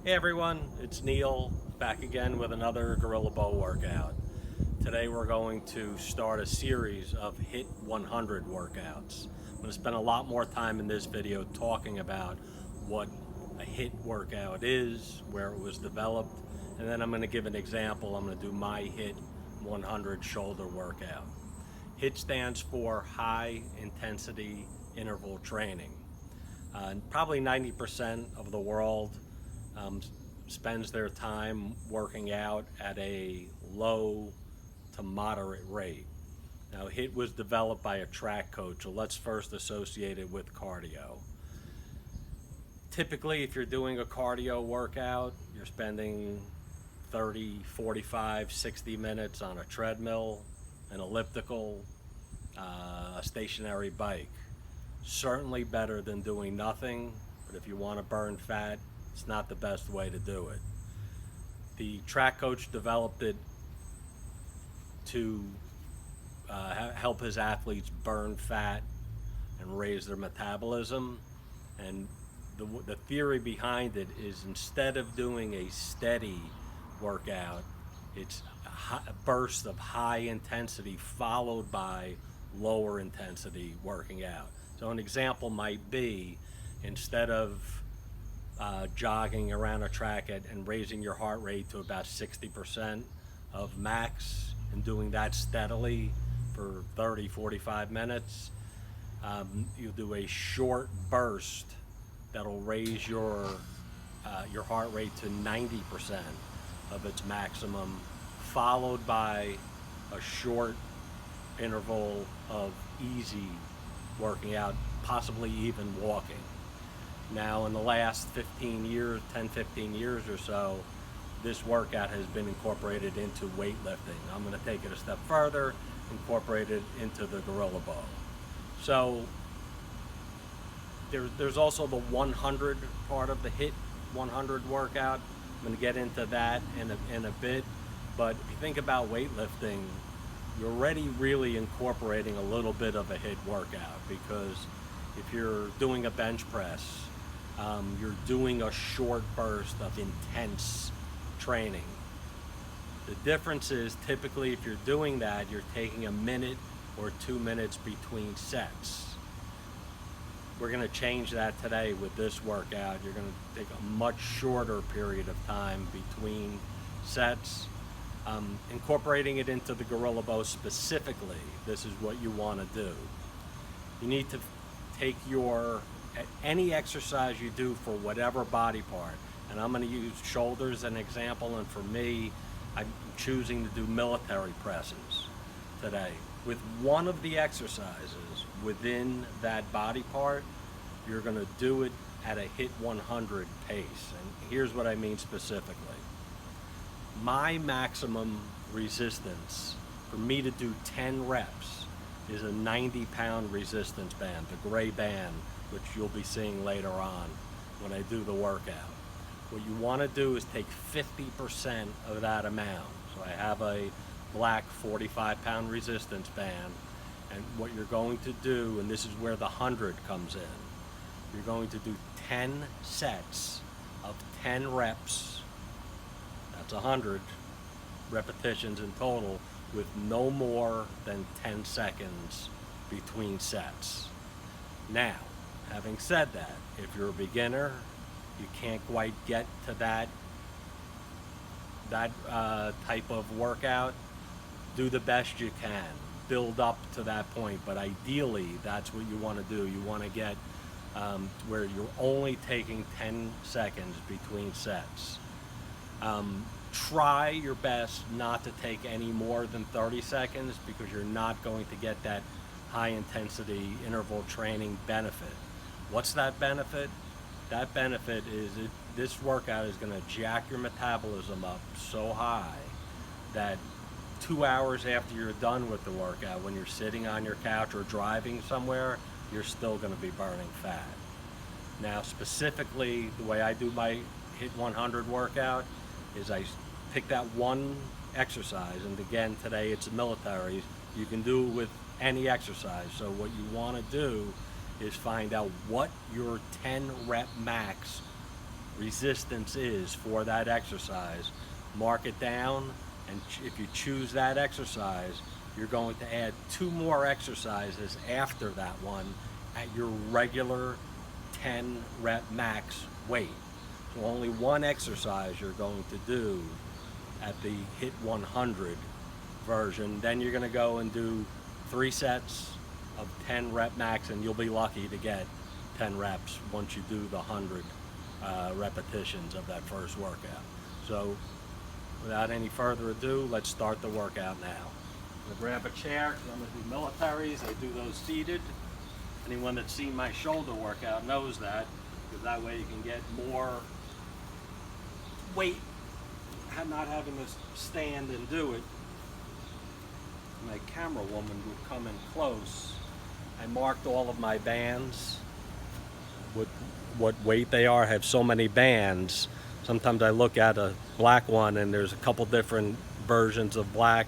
Hey everyone, it's Neil back again with another Gorilla Bow workout. Today we're going to start a series of Hit 100 workouts. I'm going to spend a lot more time in this video talking about what a Hit workout is, where it was developed, and then I'm going to give an example. I'm going to do my Hit 100 shoulder workout. Hit stands for High Intensity Interval Training. Probably 90% of the world um, spends their time working out at a low to moderate rate. Now, HIIT was developed by a track coach, so let's first associate it with cardio. Typically, if you're doing a cardio workout, you're spending 30, 45, 60 minutes on a treadmill, an elliptical, a stationary bike. Certainly better than doing nothing, but if you want to burn fat, it's not the best way to do it. The track coach developed it to help his athletes burn fat and raise their metabolism. And the theory behind it is instead of doing a steady workout, it's a burst of high intensity followed by lower intensity working out. So an example might be instead of jogging around a track and raising your heart rate to about 60% of max and doing that steadily for 30, 45 minutes, you'll do a short burst that'll raise your heart rate to 90% of its maximum, followed by a short interval of easy working out, possibly even walking. Now, in the last 15 years, 10, 15 years or so, this workout has been incorporated into weightlifting. I'm going to take it a step further, incorporate it into the Gorilla Bow. So there's also the 100 part of the HIIT 100 workout. I'm going to get into that in a bit. But if you think about weightlifting, you're already really incorporating a little bit of a HIIT workout, because if you're doing a bench press, you're doing a short burst of intense training. The difference is typically if you're doing that, you're taking a minute or 2 minutes between sets. We're going to change that today with this workout. You're going to take a much shorter period of time between sets. Incorporating it into the Gorilla Bow specifically, this is what you want to do. You need to take any exercise you do for whatever body part, and I'm going to use shoulders as an example, and for me, I'm choosing to do military presses today. With one of the exercises within that body part, you're going to do it at a HIIT 100 pace, and here's what I mean specifically. My maximum resistance for me to do 10 reps is a 90-pound resistance band, the gray band, which you'll be seeing later on when I do the workout. What you want to do is take 50% of that amount. So I have a black 45-pound resistance band, and what you're going to do, and this is where the 100 comes in, you're going to do 10 sets of 10 reps. That's 100 repetitions in total, with no more than 10 seconds between sets. Now, having said that, if you're a beginner, you can't quite get to that type of workout, do the best you can. Build up to that point, but ideally, that's what you want to do. You want to get where you're only taking 10 seconds between sets. Try your best not to take any more than 30 seconds, because you're not going to get that high intensity interval training benefit. What's that benefit? That benefit is this workout is going to jack your metabolism up so high that 2 hours after you're done with the workout, when you're sitting on your couch or driving somewhere, you're still going to be burning fat. Now, specifically, the way I do my HIIT 100 workout is I pick that one exercise, and again, today it's military. You can do it with any exercise. So what you want to do is find out what your 10 rep max resistance is for that exercise, mark it down, and if you choose that exercise, you're going to add 2 more exercises after that one at your regular 10 rep max weight. So only one exercise you're going to do at the Hit 100 version. Then you're going to go and do 3 sets of 10 rep max, and you'll be lucky to get 10 reps once you do the 100 repetitions of that first workout. So without any further ado, let's start the workout now. I'm gonna grab a chair because I'm gonna do militaries. I do those seated. Anyone that's seen my shoulder workout knows that, because that way you can get more weight, not having to stand and do it. My camera woman would come in close. I marked all of my bands, what weight they are. I have so many bands. Sometimes I look at a black one and there's a couple different versions of black.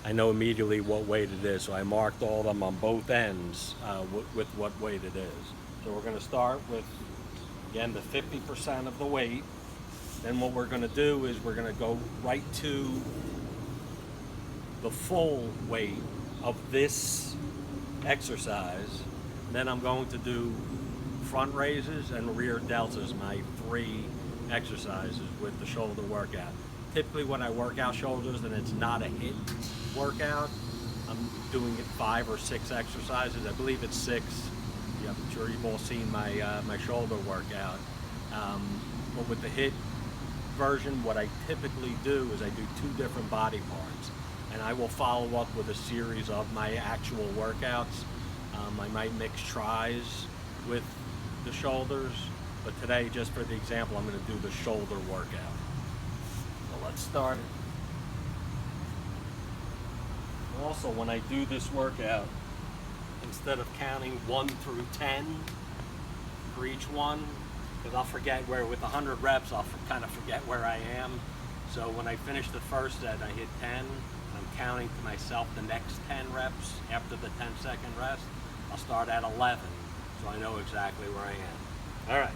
I know immediately what weight it is, so I marked all of them on both ends with what weight it is. So we're going to start with, again, the 50% of the weight. Then what we're going to do is we're going to go right to the full weight of this exercise. Then I'm going to do front raises and rear deltas, my 3 exercises with the shoulder workout. Typically when I work out shoulders and it's not a HIIT workout, I'm doing it 5 or 6 exercises. I believe it's 6. Yeah, I'm sure you've all seen my my shoulder workout. But with the HIIT version, what I typically do is I do 2 different body parts, and I will follow up with a series of my actual workouts. I might mix tries with the shoulders, but today, just for the example, I'm going to do the shoulder workout. So let's start it. Also, when I do this workout, instead of counting 1 through 10 for each one, because I'll forget where, with 100 reps, I'll kind of forget where I am. So when I finish the first set, I hit 10. I'm counting to myself the next 10 reps after the 10-second rest. I'll start at 11, so I know exactly where I am. All right,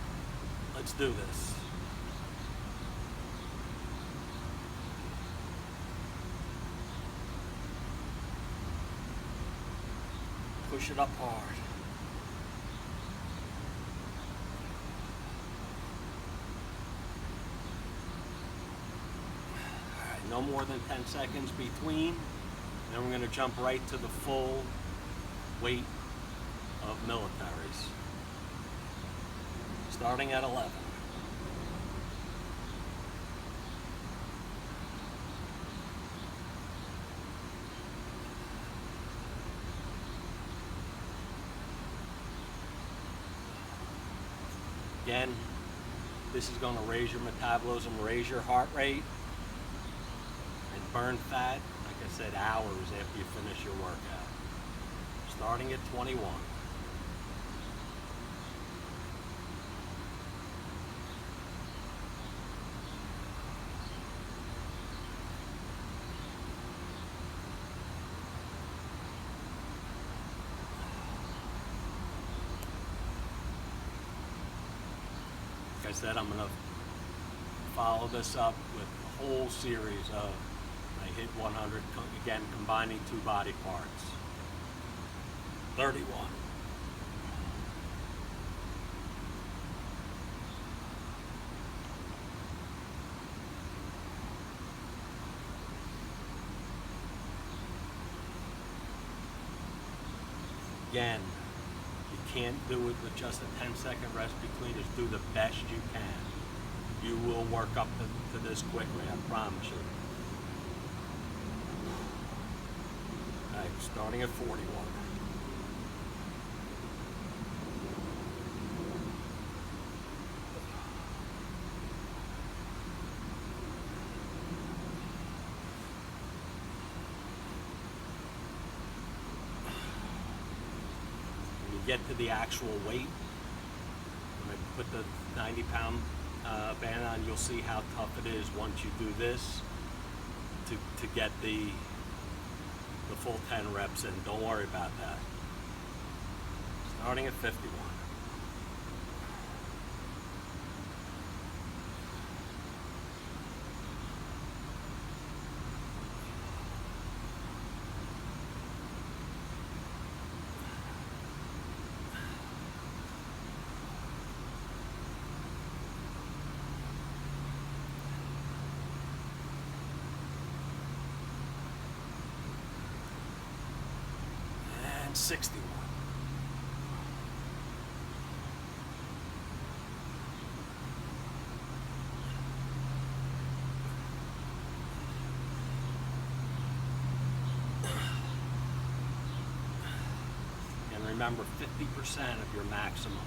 let's do this. Push it up hard. All right, no more than 10 seconds between. Then we're going to jump right to the full weight of militaries. Starting at 11. Again, this is going to raise your metabolism, raise your heart rate, and burn fat, like I said, hours after you finish your workout. Starting at 21. Like I said, I'm going to follow this up with a whole series of my Hit 100, again combining 2 body parts. 31. Again, you can't do it with just a 10-second rest between. Just do the best you can. You will work up to this quickly, I promise you. All right, starting at 41. Get to the actual weight. When I put the 90-pound band on, you'll see how tough it is once you do this to get the full 10 reps in. Don't worry about that. Starting at 51. 61. And remember, 50% of your maximum.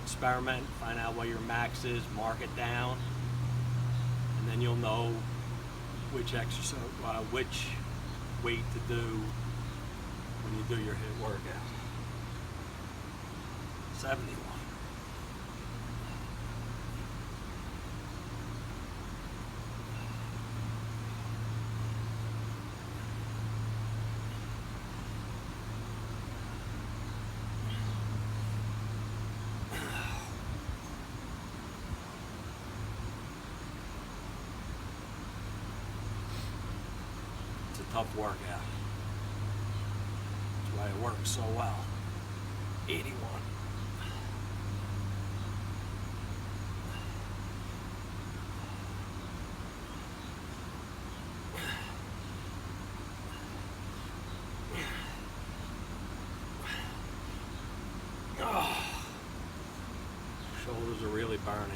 Experiment, find out what your max is, mark it down, and then you'll know which exercise, which weight to do when you do your HIIT workout. 71. It's a tough workout. That's why it works so well. 81. Oh, shoulders are really burning.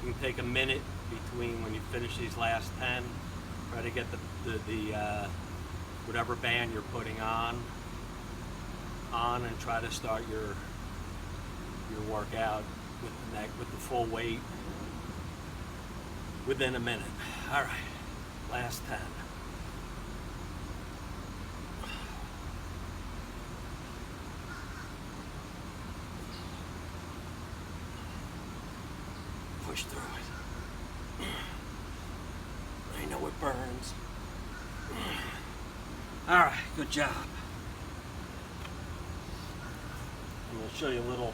You can take a minute between when you finish these last 10. Try to get the whatever band you're putting on, and try to start your workout with the full weight within a minute. All right, last 10. Push through it. I know it burns. All right, good job. I'm going to show you a little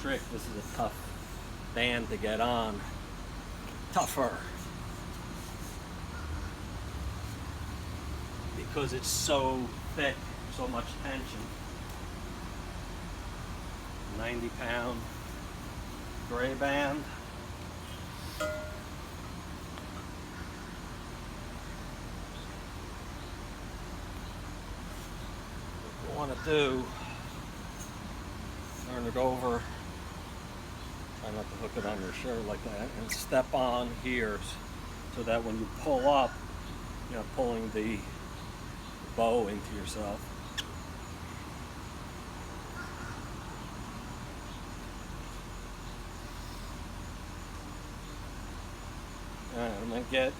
trick. This is a tough band to get on. Tougher. Because it's so thick, so much tension. 90-pound gray band. Want to do, turn it over, try not to hook it on your shirt like that, and step on here so that when you pull up, you're not pulling the bow into yourself. Alright, I'm going to get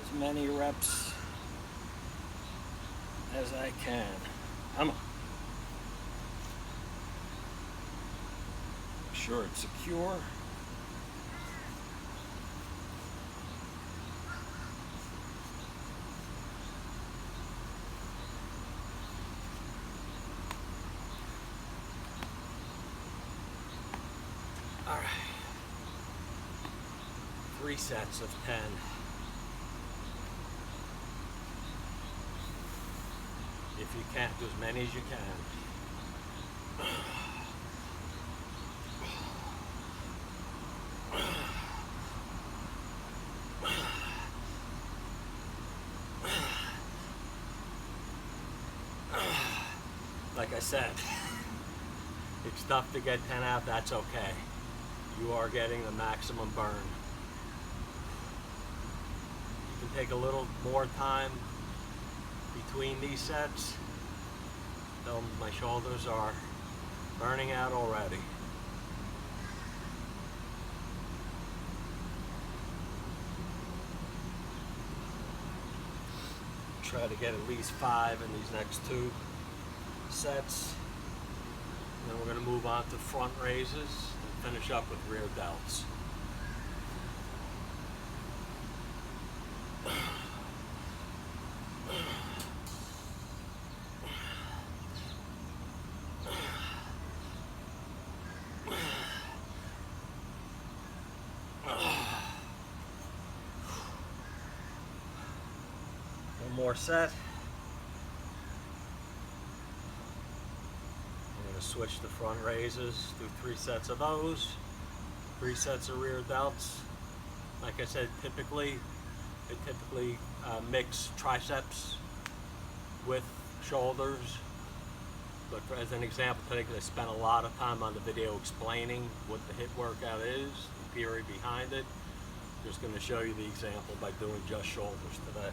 as many reps as I can. Come on. Make sure it's secure. All right. 3 sets of 10. If you can't, do as many as you can. Like I said, it's tough to get 10 out, that's okay. You are getting the maximum burn. You can take a little more time between these sets. My shoulders are burning out already. Try to get at least 5 in these next 2 sets. Then we're going to move on to front raises and finish up with rear delts. One more set. I'm going to switch to front raises, do 3 sets of those, 3 sets of rear delts. Like I said, typically mix triceps with shoulders. But as an example today, because I spent a lot of time on the video explaining what the HIIT workout is, the theory behind it, just going to show you the example by doing just shoulders today.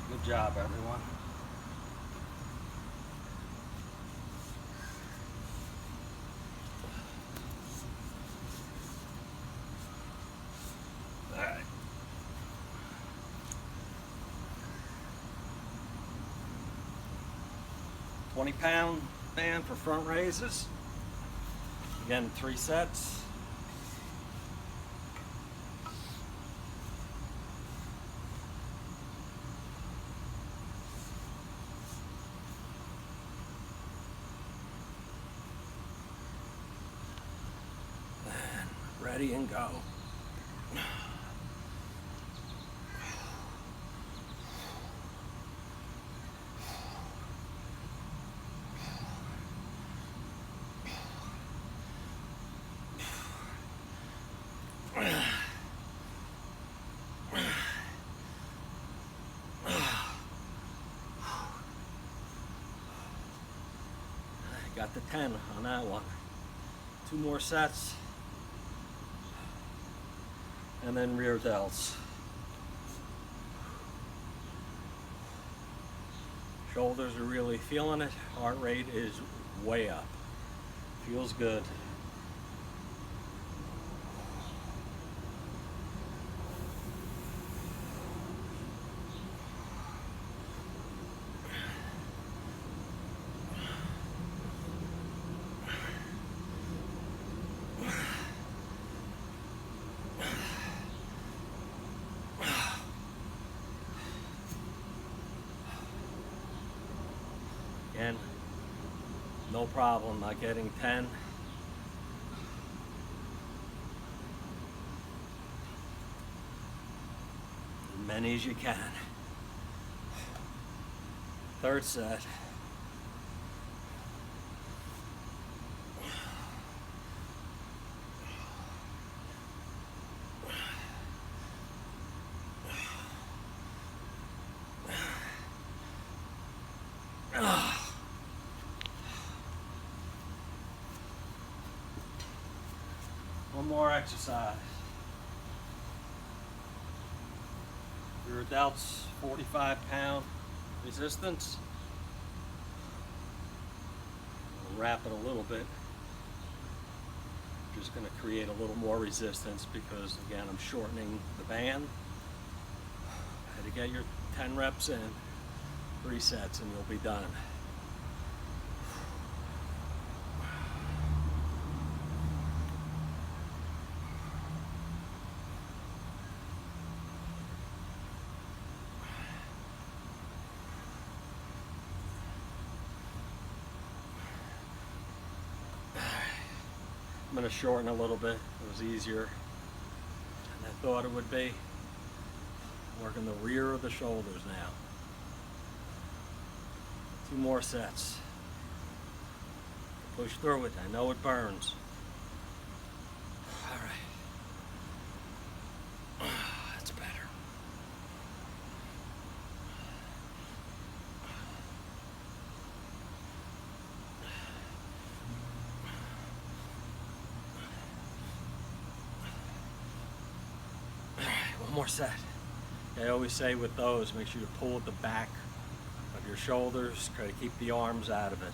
Good job, everyone. All right. £20 band for front raises. Again, 3 sets. Ready and go. Got the 10 on that one. 2 more sets. And then rear delts. Shoulders are really feeling it. Heart rate is way up. Feels good. Again, no problem, not getting 10. As many as you can. 3rd set. One more exercise. Rear delts, 45-pound resistance. We'll wrap it a little bit. Just going to create a little more resistance because, again, I'm shortening the band. Had to get your 10 reps in, 3 sets, and you'll be done. I'm going to shorten a little bit. It was easier than I thought it would be. Working the rear of the shoulders now. 2 more sets. Push through it. I know it burns. All right. That's better. One more set. I always say with those, make sure you pull at the back of your shoulders, try to keep the arms out of it.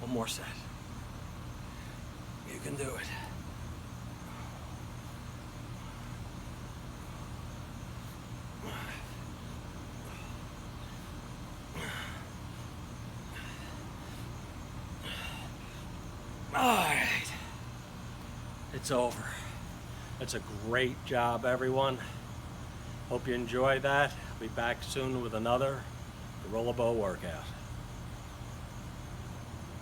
One more set. You can do it. Alright, it's over. That's a great job, everyone. Hope you enjoyed that. I'll be back soon with another Gorilla Bow workout.